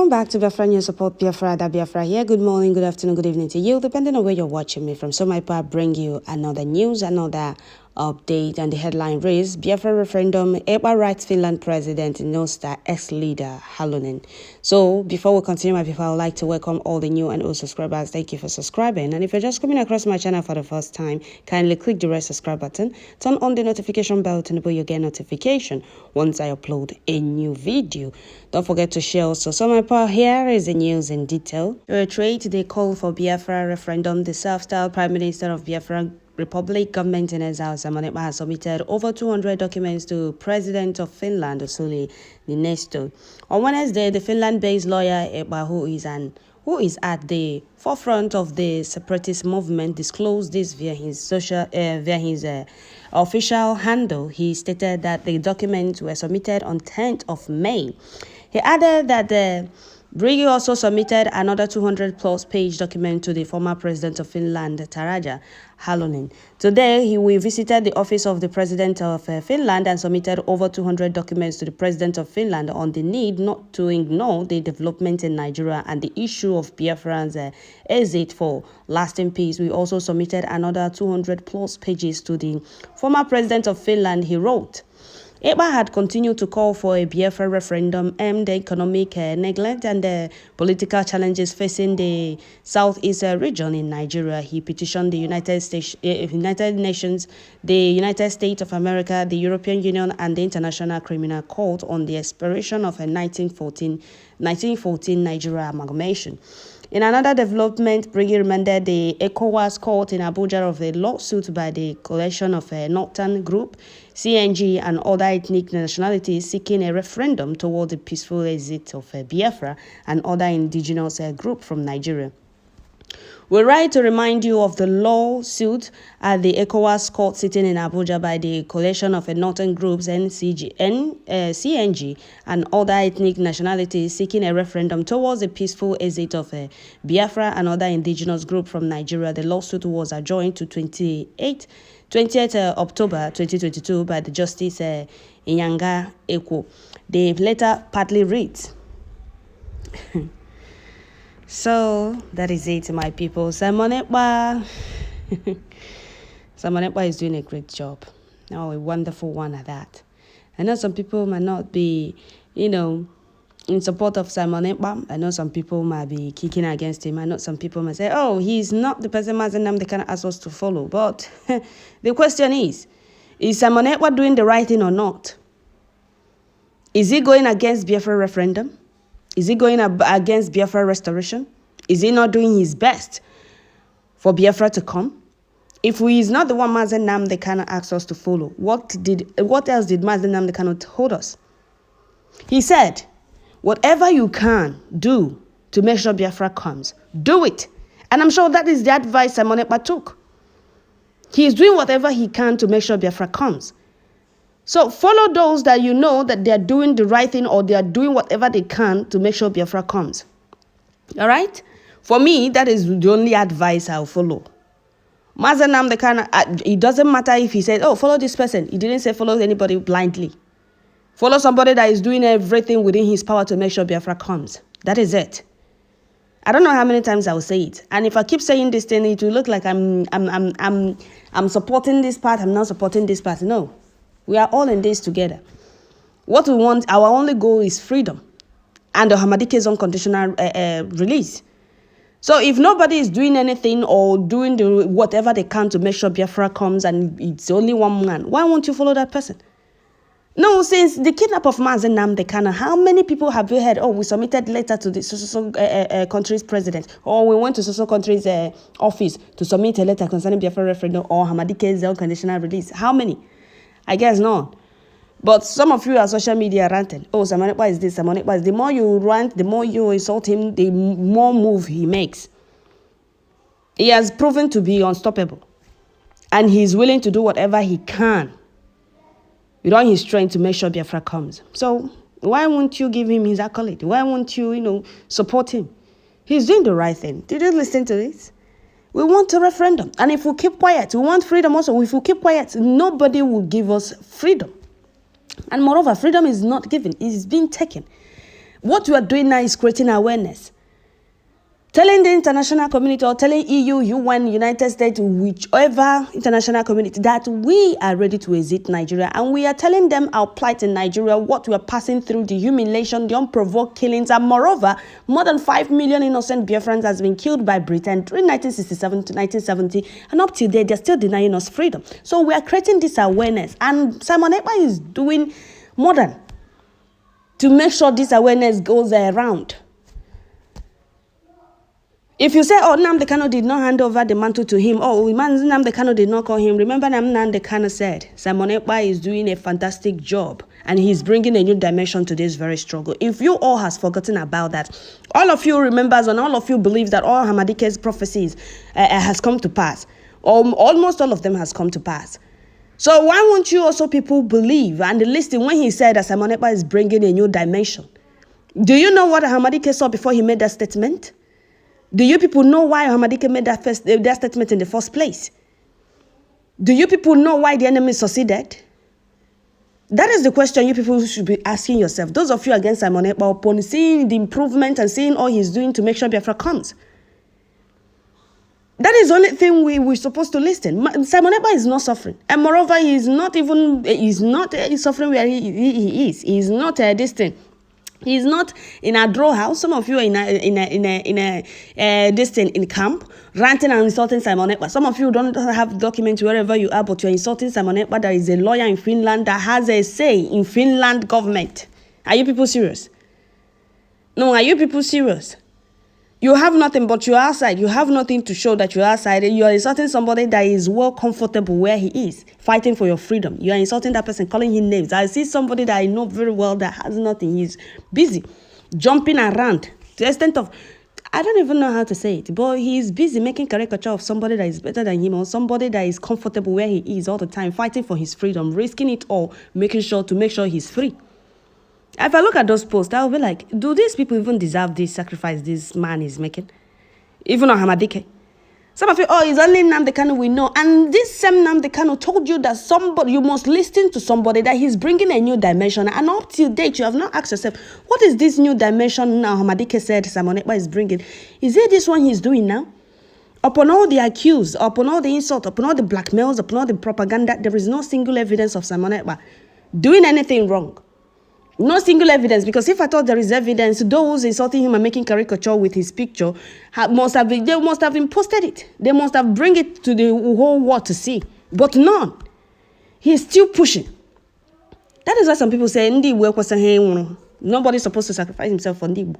Welcome back to Biafra News Support Biafra, that Biafra here. Good morning, good afternoon, good evening to you, depending on where you're watching me from. So my part bring you another news, another update, and the headline reads: Biafra referendum, Ekpa writes Finland president Niinistö ex-leader Halonen. So before we continue, my people, I would like to welcome all the new and old subscribers. Thank you for subscribing. And if you're just coming across my channel for the first time, kindly click the red subscribe button, turn on the notification bell to enable you get notification once I upload a new video. Don't forget to share also. So my part, here is the news in detail. Reiterate the call for Biafra referendum. The self-styled Prime Minister of Biafra Republic government in exile, Ekpa, has submitted over 200 documents to President of Finland, Niinistö. On Wednesday, the Finland-based lawyer Ekpa, who is at the forefront of the separatist movement, disclosed this via his official handle. He stated that the documents were submitted on 10th of May. He added that the Briggy also submitted another 200-plus page document to the former president of Finland, Halonen. Today, he visited the office of the president of Finland and submitted over 200 documents to the president of Finland on the need not to ignore the development in Nigeria and the issue of Biafran's exit for lasting peace. We also submitted another 200-plus pages to the former president of Finland, he wrote. Ekpa had continued to call for a Biafra referendum aimed at economic neglect and the political challenges facing the southeast region in Nigeria. He petitioned the United Nations, the United States of America, the European Union, and the International Criminal Court on the expiration of a 1914 Nigeria amalgamation. In another development, Briggy remanded the ECOWAS court in Abuja of a lawsuit by the coalition of a northern group, CNG, and other ethnic nationalities seeking a referendum toward the peaceful exit of Biafra and other indigenous groups from Nigeria. We write to remind you of the lawsuit at the ECOWAS court sitting in Abuja by the coalition of northern groups, CNG, and other ethnic nationalities seeking a referendum towards the peaceful exit of Biafra and other indigenous groups from Nigeria. The lawsuit was adjourned to 20th October 2022 by the Justice Ekpa. The letter partly reads. So that is it, my people. Ekpa is doing a great job. Oh, a wonderful one at that. I know some people might not be, in support of Ekpa. I know some people might be kicking against him. I know some people might say, oh, he's not the person they can ask us to follow. But the question is Ekpa doing the right thing or not? Is he going against Biafra referendum? Is he going against Biafra restoration? Is he not doing his best for Biafra to come? If he is not the one Mazen Nnamdi Kanu asked us to follow, what else did Mazen Nnamdi Kanu told us? He said, whatever you can do to make sure Biafra comes, do it. And I'm sure that is the advice Ekpa took. He is doing whatever he can to make sure Biafra comes. So follow those that you know that they are doing the right thing or they are doing whatever they can to make sure Biafra comes. All right? For me, that is the only advice I'll follow. Mazen Nnamdi Kanu, it doesn't matter if he said, oh, follow this person. He didn't say follow anybody blindly. Follow somebody that is doing everything within his power to make sure Biafra comes. That is it. I don't know how many times I will say it. And if I keep saying this thing, it will look like I'm supporting this part, I'm not supporting this part. No. We are all in this together. What we want, our only goal is freedom and the Hamadike's unconditional release. So if nobody is doing anything or doing whatever they can to make sure Biafra comes and it's only one man, why won't you follow that person? No, since the kidnap of Mazen Nnamdi Kanu, how many people have you heard, oh, we submitted letter to the country's president, or we went to country's office to submit a letter concerning Biafra referendum or Hamadike's unconditional release? How many? I guess not. But some of you are social media ranting. Oh, Ekpa is this, Ekpa is. The more you rant, the more you insult him, the more move he makes. He has proven to be unstoppable. And he's willing to do whatever he can with all his strength to make sure Biafra comes. So why won't you give him his accolade? Why won't you, support him? He's doing the right thing. Did you listen to this? We want a referendum. And if we keep quiet, we want freedom also. If we keep quiet, nobody will give us freedom. And moreover, freedom is not given. It is being taken. What we are doing now is creating awareness. Telling the international community or telling EU, UN, United States, whichever international community that we are ready to exit Nigeria. And we are telling them our plight in Nigeria, what we are passing through, the humiliation, the unprovoked killings. And moreover, more than 5 million innocent Biafrans has been killed by Britain during 1967 to 1970. And up till date, they're still denying us freedom. So we are creating this awareness. And Simon Ekpa is doing more than to make sure this awareness goes around. If you say, oh, Nnamdi Kanu did not hand over the mantle to him, oh, Nnamdi Kanu did not call him, remember Nnamdi Kanu said, Simon Ekpa is doing a fantastic job and he's bringing a new dimension to this very struggle. If you all has forgotten about that, all of you remembers and all of you believe that all Hamadike's prophecies has come to pass, almost all of them has come to pass. So why won't you also people believe and listen when he said that Simon Ekpa is bringing a new dimension? Do you know what Hamadike saw before he made that statement? Do you people know why Hamadike made that statement in the first place? Do you people know why the enemy succeeded? That is the question you people should be asking yourself. Those of you against Simon Ekpa, upon seeing the improvement and seeing all he's doing to make sure Biafra comes. That is the only thing we're supposed to listen. Simon Ekpa is not suffering. And moreover, he's not suffering where he is. He's not this thing. He's not in a draw house. Some of you are in this thing in camp, ranting and insulting Simon Ekpa. Some of you don't have documents wherever you are, but you're insulting Simon Ekpa. There is a lawyer in Finland that has a say in Finland government. Are you people serious? No, are you people serious? You have nothing, but you're outside. You have nothing to show that you're outside. You are insulting somebody that is well comfortable where he is, fighting for your freedom. You are insulting that person, calling him names. I see somebody that I know very well that has nothing. He's busy, jumping around to the extent of, I don't even know how to say it, but he's busy making caricature of somebody that is better than him or somebody that is comfortable where he is all the time, fighting for his freedom, risking it all, making sure he's free. If I look at those posts, I'll be like, do these people even deserve this sacrifice this man is making? Even on Hamadike. Some of you, oh, it's only Nnamdi Kanu we know. And this same Nnamdi Kanu told you that you must listen to somebody, that he's bringing a new dimension. And up till date, you have not asked yourself, what is this new dimension now Hamadike said Simon Ekpa is bringing? Is it this one he's doing now? Upon all the accused, upon all the insults, upon all the blackmails, upon all the propaganda, there is no single evidence of Simon Ekpa doing anything wrong. No single evidence, because if I thought there is evidence, those insulting him and making caricature with his picture must have posted it. They must have bring it to the whole world to see. But none. He is still pushing. That is why some people say, nobody's supposed to sacrifice himself for Ndibo.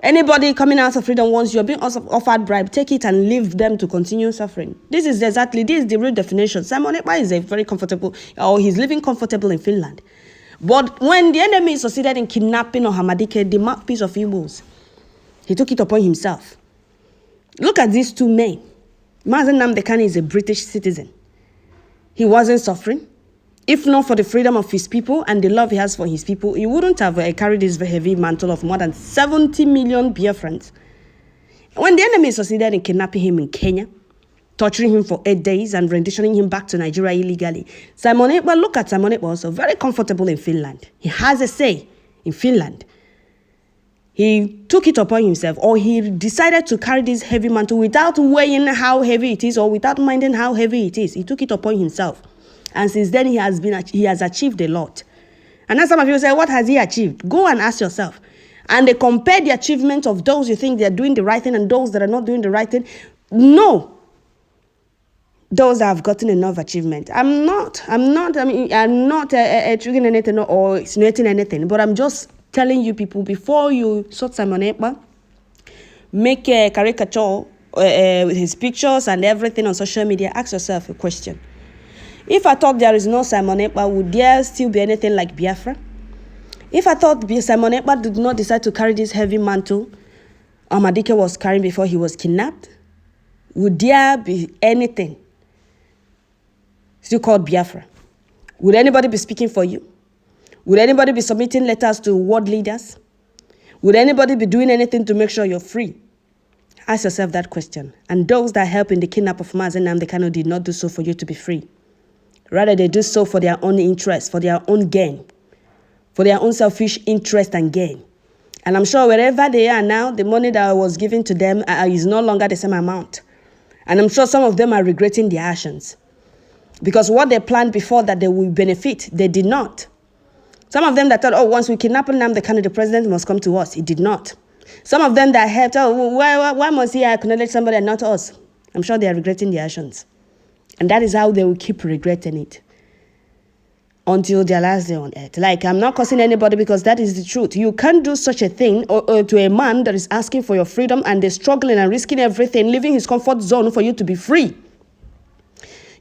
Anybody coming out of freedom, once you're being offered bribe, take it and leave them to continue suffering. This is the real definition. Simon Ekpa is very comfortable, or he's living comfortable in Finland. But when the enemy succeeded in kidnapping Hamadike, the mouthpiece of Igbos, he took it upon himself. Look at these two men. Mazen Nnamdi Kanu is a British citizen. He wasn't suffering. If not for the freedom of his people and the love he has for his people, he wouldn't have carried this heavy mantle of more than 70 million Biafrans. When the enemy succeeded in kidnapping him in Kenya, torturing him for 8 days and renditioning him back to Nigeria illegally, Simon Ekpa, look at Simon Ekpa, also very comfortable in Finland. He has a say in Finland. He took it upon himself, or he decided to carry this heavy mantle without weighing how heavy it is or without minding how heavy it is. He took it upon himself. And since then, he has achieved a lot. And then some of you say, what has he achieved? Go and ask yourself. And they compare the achievement of those you think they're doing the right thing and those that are not doing the right thing. No. Those that have gotten enough achievement. I'm not triggering anything or insinuating anything, but I'm just telling you people, before you sort Simon Ekpa, make a caricature with his pictures and everything on social media, ask yourself a question. If I thought there is no Simon Ekpa, would there still be anything like Biafra? If I thought Simon Ekpa did not decide to carry this heavy mantle Hamadike was carrying before he was kidnapped, would there be anything still called Biafra? Would anybody be speaking for you? Would anybody be submitting letters to world leaders? Would anybody be doing anything to make sure you're free? Ask yourself that question. And those that help in the kidnap of Mazen Nnamdi Kanu did not do so for you to be free. Rather, they do so for their own interest, for their own gain, for their own selfish interest and gain. And I'm sure wherever they are now, the money that was given to them is no longer the same amount. And I'm sure some of them are regretting their actions. Because what they planned before that they will benefit, they did not. Some of them that thought, once we kidnap Nnamdi Kanu, the president must come to us. It did not. Some of them that helped, why must he acknowledge somebody and not us? I'm sure they are regretting their actions. And that is how they will keep regretting it until their last day on earth. Like, I'm not cursing anybody because that is the truth. You can't do such a thing to a man that is asking for your freedom and they're struggling and risking everything, leaving his comfort zone for you to be free.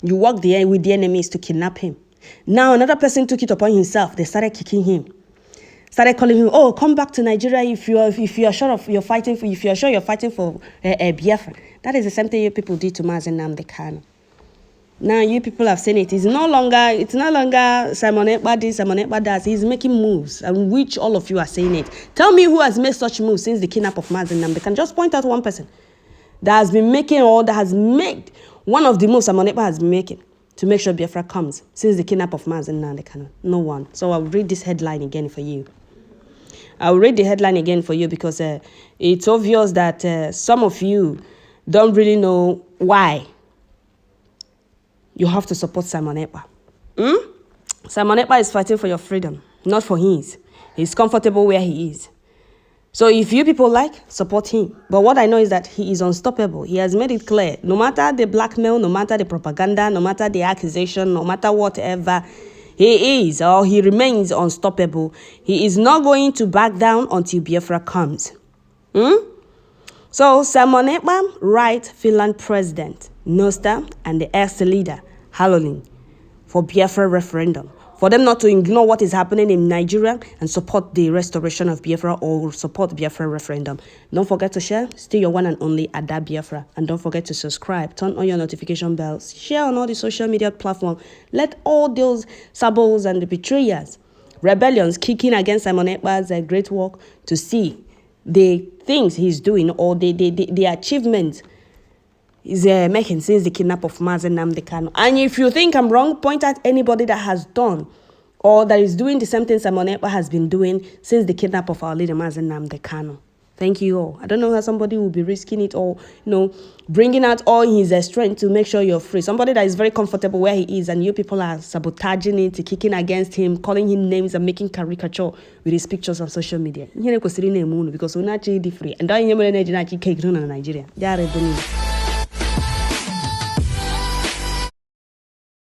You work there with the enemies to kidnap him. Now another person took it upon himself. They started kicking him. Started calling him, come back to Nigeria if you are sure you're fighting for Biafra. That is the same thing you people did to Nnamdi Kanu. Now you people have seen it. It's no longer Simon Ekpa this, Simon Ekpa that. He's making moves, and which all of you are saying it. Tell me who has made such moves since the kidnap of Nnamdi Kanu. Just point out one person that has been making or that has made one of the moves Simon Ekpa has been making to make sure Biafra comes since the kidnap of Nnamdi Kanu. No one. So I'll read this headline again for you. I'll read the headline again for you because it's obvious that some of you don't really know why you have to support Simon Ekpa. Simon Ekpa is fighting for your freedom, not for his. He's comfortable where he is. So if you people support him. But what I know is that he is unstoppable. He has made it clear. No matter the blackmail, no matter the propaganda, no matter the accusation, no matter whatever, he is or he remains unstoppable. He is not going to back down until Biafra comes. So Simon Ekpa, right Finland president, NEWSBiafra, and the ex-leader, Halonen, for Biafra referendum. For them not to ignore what is happening in Nigeria and support the restoration of Biafra or support Biafra referendum. Don't forget to share. Stay your one and only at that Biafra. And don't forget to subscribe. Turn on your notification bells. Share on all the social media platforms. Let all those sabos and the betrayers, rebellions kicking against Simon Ekpa's great work to see the things he's doing or the achievements is making since the kidnap of Nnamdi Kanu. And if you think I'm wrong, point out anybody that has done or that is doing the same thing Simon Ekpa has been doing since the kidnap of our leader Nnamdi Kanu. Thank you all. I don't know how somebody will be risking it or, bringing out all his strength to make sure you're free. Somebody that is very comfortable where he is and you people are sabotaging it, kicking against him, calling him names and making caricature with his pictures on social media. Because we're not free. And don't you Nigeria.